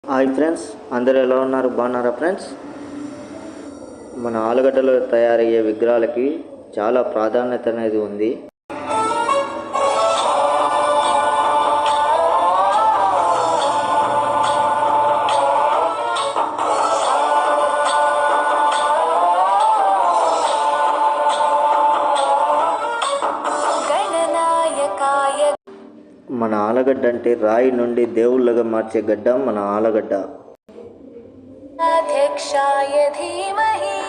Hi friends, అందరూ ఎలా ఉన్నారు? బాగున్నారా ఫ్రెండ్స్? మన ఆలుగడ్డలో తయారయ్యే విగ్రహాలకి చాలా ప్రాధాన్యత అనేది ఉంది. మన ఆలగడ్డ అంటే రాయి నుండి దేవుళ్ళగా మార్చే గడ్డ మన ఆలగడ్డ. అధ్యక్షాయ ధీమహి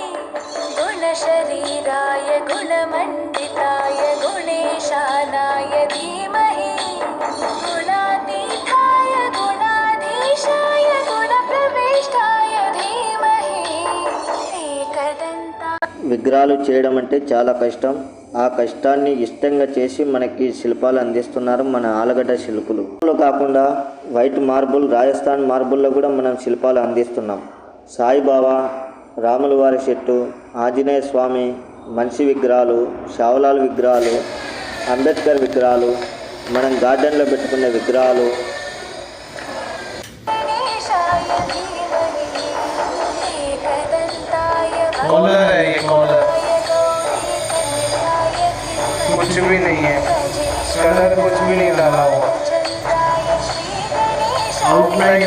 గుణశరీరాయ గుణమండితాయ గుణేశానాయ ధీమహి గుణాతీతాయ గుణాధీశాయ గుణప్రవిష్టాయ ధీమహి ఏకదంతా. విగ్రహాలు చేయడం అంటే చాలా కష్టం. ఆ కష్టాన్ని ఇష్టంగా చేసి మనకి శిల్పాలు అందిస్తున్నారు మన ఆలగడ్డ శిల్పులు. కాకుండా వైట్ మార్బుల్, రాజస్థాన్ మార్బుల్లో కూడా మనం శిల్పాలు అందిస్తున్నాం. సాయిబాబా, రాముల వారి చెట్టు, ఆంజనేయ స్వామి, మనిషి విగ్రహాలు, షావులాల విగ్రహాలు, అంబేద్కర్ విగ్రహాలు, మనం గార్డెన్లో పెట్టుకునే విగ్రహాలు, कुछ भी नहीं है, कलर कुछ भी नहीं डाला हुआ, आउटलाइन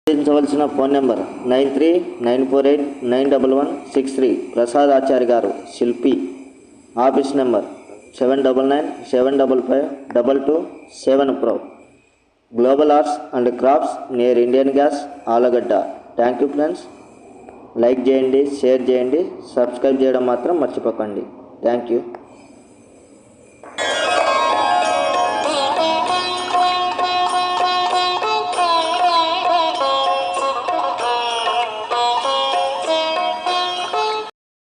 సంప్రదించవలసిన ఫోన్ నెంబర్ 9394891163. ప్రసాద్ ఆచార్య గారు, శిల్పి. Office number 7997552227 global arts and crafts near Indian gas, Allagadda. Thank you friends. Like చేయండి, షేర్ చేయండి, సబ్స్క్రైబ్ చేయడం మాత్రం మర్చిపోకండి. Thank you.